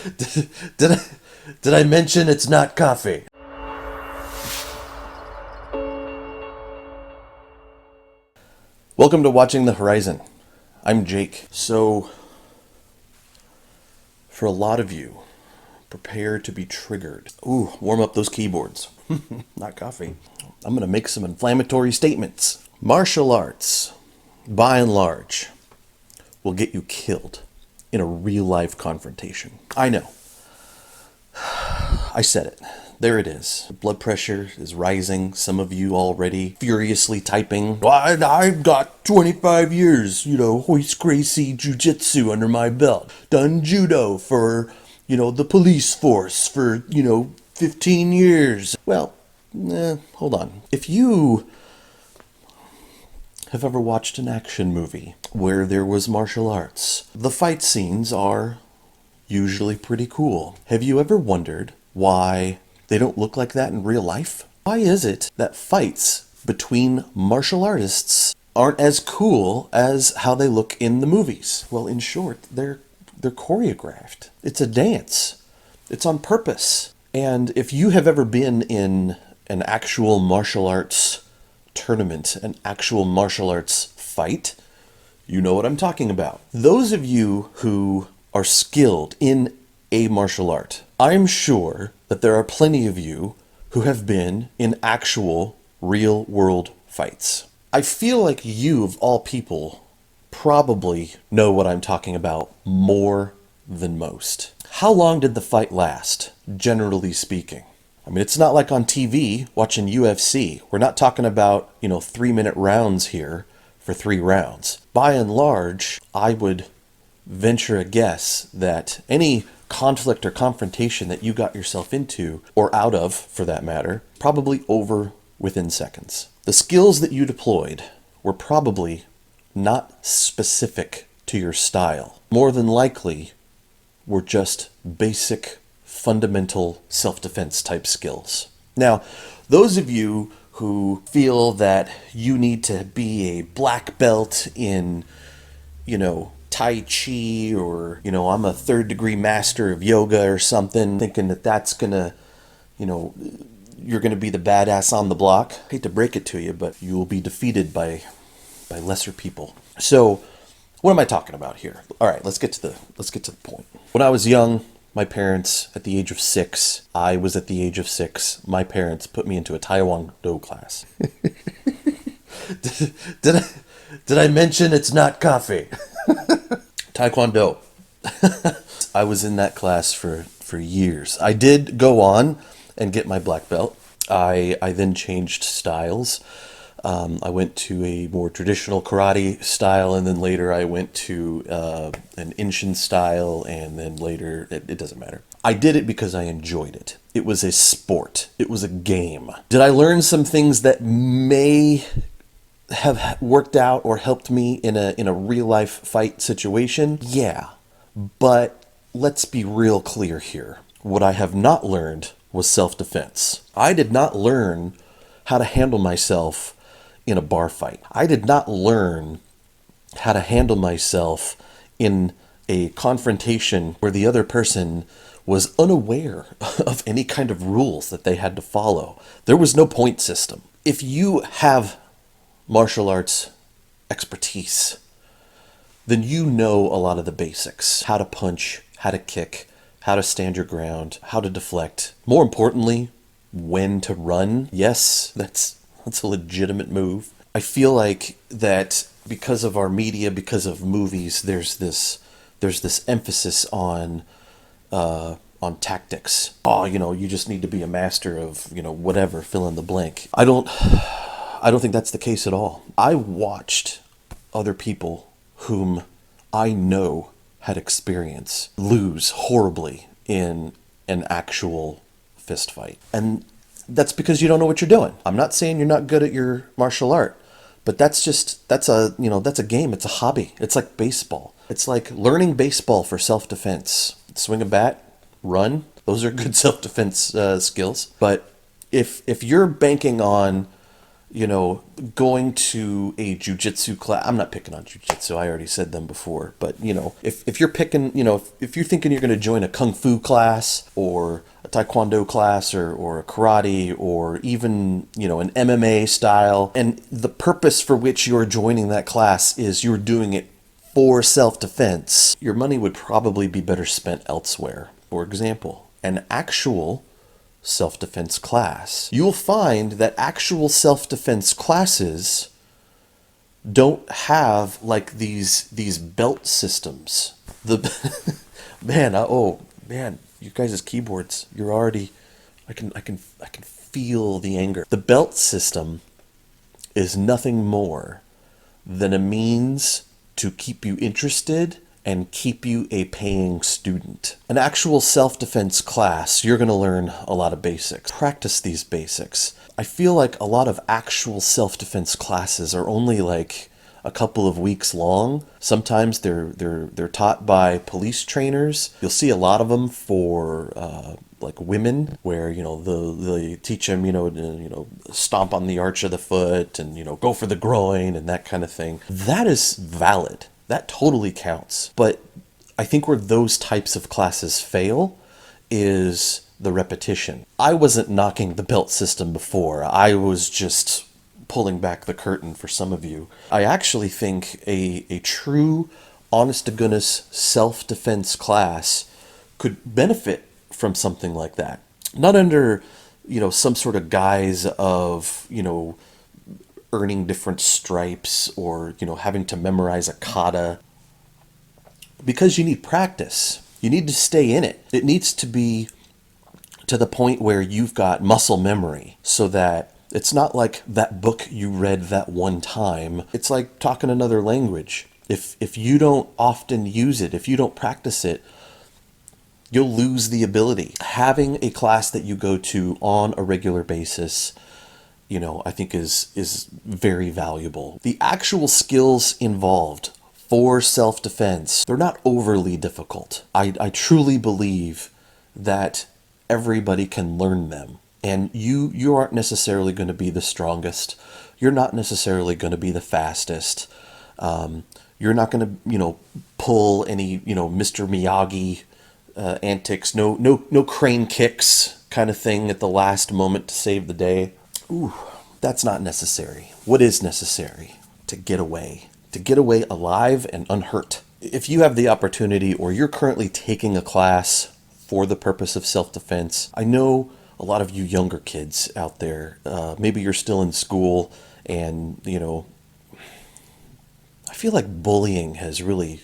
Did I did I mention it's not coffee? Welcome to Watching the Horizon. I'm Jake. So, for a lot of you, prepare to be triggered. Ooh, warm up those keyboards. Not coffee. I'm going to make some inflammatory statements. Martial arts, by and large, will get you killed in a real life confrontation. I know. I said it. There it is. Blood pressure is rising. Some of you already furiously typing. I've got 25 years, Hoist Gracie Jiu-Jitsu under my belt. Done judo for, the police force for, 15 years. Well, hold on. If you have ever watched an action movie where there was martial arts, the fight scenes are usually pretty cool. Have you ever wondered why they don't look like that in real life? Why is it that fights between martial artists aren't as cool as how they look in the movies? Well, in short, they're choreographed. It's a dance. It's on purpose. And if you have ever been in an actual martial arts tournament, an actual martial arts fight, you know what I'm talking about. Those of you who are skilled in a martial art, I'm sure that there are plenty of you who have been in actual real world fights. I feel like you, of all people, probably know what I'm talking about more than most. How long did the fight last, generally speaking? I mean, it's not like on TV watching UFC. We're not talking about, 3-minute rounds here for 3 rounds. By and large, I would venture a guess that any conflict or confrontation that you got yourself into, or out of for that matter, probably over within seconds. The skills that you deployed were probably not specific to your style. More than likely were just basic, fundamental self-defense type skills. Now, those of you who feel that you need to be a black belt in, Tai Chi, or, I'm a 3rd degree master of yoga or something, thinking that that's gonna, you're gonna be the badass on the block. I hate to break it to you, but you will be defeated by lesser people. So, what am I talking about here? All right, let's get to the point. When I was young, my parents, at the age of 6, I was at the age of 6, my parents put me into a Taekwondo class. Did I mention it's not coffee? Taekwondo. I was in that class for years. I did go on and get my black belt. I then changed styles. I went to a more traditional karate style, and then later I went to an Inshin style, and then later, it doesn't matter. I did it because I enjoyed it. It was a sport. It was a game. Did I learn some things that may have worked out or helped me in a real life fight situation? Yeah, but let's be real clear here. What I have not learned was self-defense. I did not learn how to handle myself in a bar fight. I did not learn how to handle myself in a confrontation where the other person was unaware of any kind of rules that they had to follow. There was no point system. If you have martial arts expertise, then you know a lot of the basics. How to punch, how to kick, how to stand your ground, how to deflect. More importantly, when to run. Yes, that's a legitimate move. I feel like that because of our media, because of movies, there's this emphasis on tactics. Oh, you just need to be a master of, whatever, fill in the blank. I don't think that's the case at all. I watched other people whom I know had experience lose horribly in an actual fist fight. And that's because you don't know what you're doing. I'm not saying you're not good at your martial art, but that's a game. It's a hobby. It's like baseball. It's like learning baseball for self-defense. Swing a bat, run. Those are good self-defense skills. But if you're banking on you know, going to a jujitsu class. I'm not picking on jujitsu. I already said them before. But, you know, if you're picking, you know, if you're thinking you're going to join a kung fu class or a taekwondo class or a karate or even, you know, an MMA style, and the purpose for which you're joining that class is you're doing it for self-defense, your money would probably be better spent elsewhere. For example, an actual self-defense class. You'll find that actual self-defense classes don't have like these belt systems. The oh man, you guys' keyboards, you're already I can feel the anger. The belt system is nothing more than a means to keep you interested and keep you a paying student. An actual self-defense class, you're going to learn a lot of basics. Practice these basics. I feel like a lot of actual self-defense classes are only like a couple of weeks long. Sometimes they're taught by police trainers. You'll see a lot of them for like women, where you know they teach them stomp on the arch of the foot and go for the groin and that kind of thing. That is valid. That totally counts. But I think where those types of classes fail is the repetition. I wasn't knocking the belt system before. I was just pulling back the curtain for some of you. I actually think a true, honest to goodness self-defense class could benefit from something like that. Not under, some sort of guise of, earning different stripes or, having to memorize a kata. Because you need practice. You need to stay in it. It needs to be to the point where you've got muscle memory, so that it's not like that book you read that one time. It's like talking another language. If you don't often use it, if you don't practice it, you'll lose the ability. Having a class that you go to on a regular basis, I think is very valuable. The actual skills involved for self-defense, they're not overly difficult. I truly believe that everybody can learn them. And you aren't necessarily going to be the strongest. You're not necessarily going to be the fastest. You're not going to, pull any, Mr. Miyagi antics. No crane kicks kind of thing at the last moment to save the day. Ooh, that's not necessary. What is necessary? To get away alive and unhurt. If you have the opportunity, or you're currently taking a class for the purpose of self-defense, I know a lot of you younger kids out there, maybe you're still in school, and I feel like bullying has really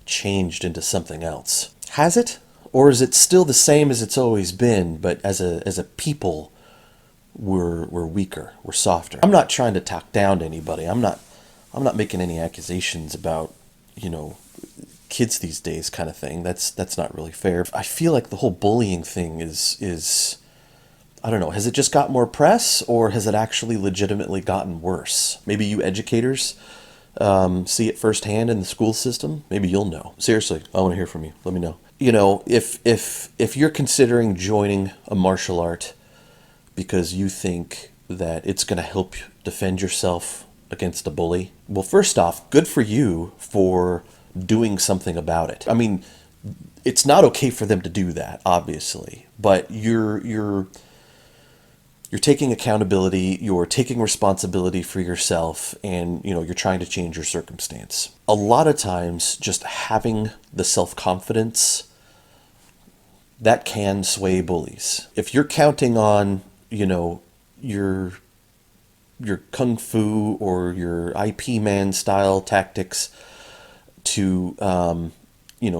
changed into something else. Has it? Or is it still the same as it's always been, but as a people, we're weaker, we're softer? I'm not trying to talk down to anybody. I'm not making any accusations about, kids these days kind of thing. That's not really fair. I feel like the whole bullying thing is I don't know, has it just got more press, or has it actually legitimately gotten worse? Maybe you educators see it firsthand in the school system. Maybe you'll know. Seriously, I want to hear from you. Let me know. If you're considering joining a martial art because you think that it's going to help defend yourself against a bully, well, first off, good for you for doing something about it. I mean, it's not okay for them to do that, obviously, but you're taking accountability, you're taking responsibility for yourself, and you're trying to change your circumstance. A lot of times, just having the self-confidence, that can sway bullies. If you're counting on, your kung fu or your IP man style tactics to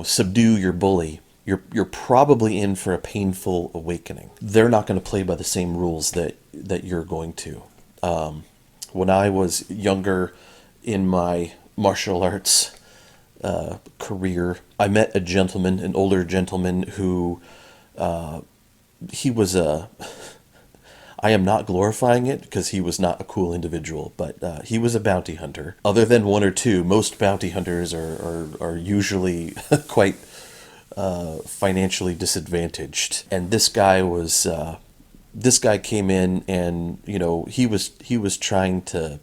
subdue your bully, you're probably in for a painful awakening. They're not going to play by the same rules that you're going to. When I was younger in my martial arts career, I met an older gentleman who he was I am not glorifying it because he was not a cool individual, but he was a bounty hunter. Other than one or two, most bounty hunters are usually quite financially disadvantaged. And this guy was this guy came in and, he was trying to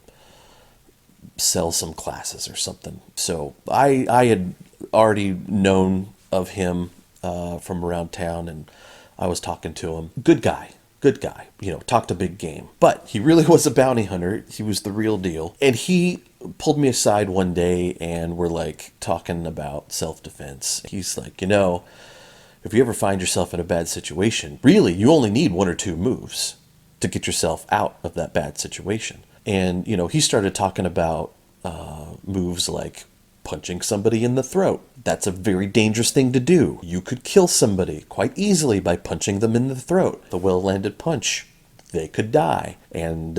sell some classes or something. So I had already known of him from around town, and I was talking to him. Good guy. Good guy, talked a big game. But he really was a bounty hunter. He was the real deal. And he pulled me aside one day and we're like talking about self-defense. He's like, if you ever find yourself in a bad situation, really, you only need one or two moves to get yourself out of that bad situation. And, he started talking about moves like punching somebody in the throat. That's a very dangerous thing to do. You could kill somebody quite easily by punching them in the throat. The well-landed punch, they could die. And,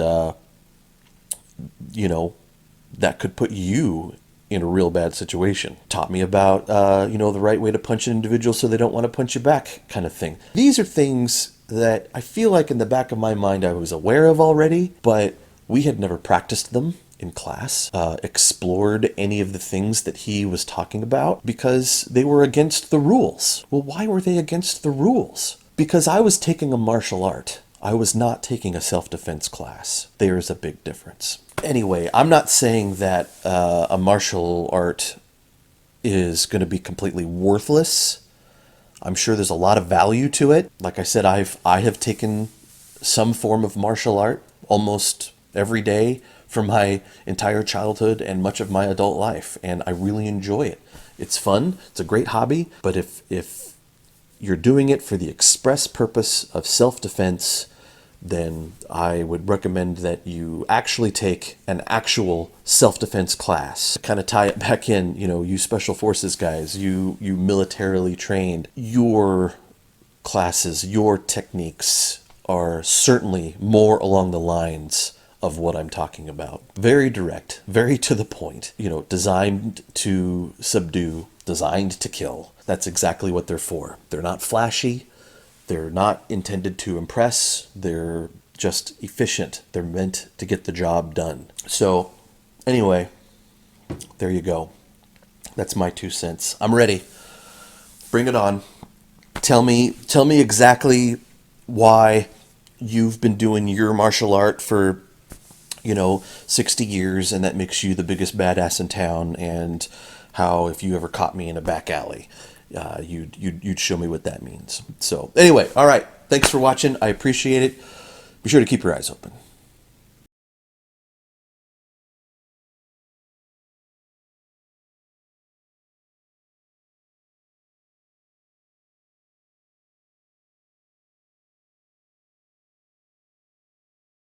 that could put you in a real bad situation. Taught me about, the right way to punch an individual so they don't want to punch you back kind of thing. These are things that I feel like in the back of my mind I was aware of already, but we had never practiced them in class, explored any of the things that he was talking about because they were against the rules. Well, why were they against the rules? Because I was taking a martial art. I was not taking a self-defense class. There is a big difference. Anyway, I'm not saying that a martial art is going to be completely worthless. I'm sure there's a lot of value to it. Like I said, I have taken some form of martial art almost every day for my entire childhood and much of my adult life, and I really enjoy it. It's fun. It's a great hobby, but if you're doing it for the express purpose of self-defense, then I would recommend that you actually take an actual self-defense class. Kind of tie it back in, you special forces guys, you militarily trained, your classes, your techniques are certainly more along the lines of what I'm talking about. Very direct, very to the point, designed to subdue, designed to kill. That's exactly what they're for. They're not flashy. They're not intended to impress. They're just efficient. They're meant to get the job done. So anyway, there you go. That's my 2 cents. I'm ready. Bring it on. Tell me exactly why you've been doing your martial art for 60 years, and that makes you the biggest badass in town, and how if you ever caught me in a back alley, you'd show me what that means. So anyway, all right. Thanks for watching. I appreciate it. Be sure to keep your eyes open.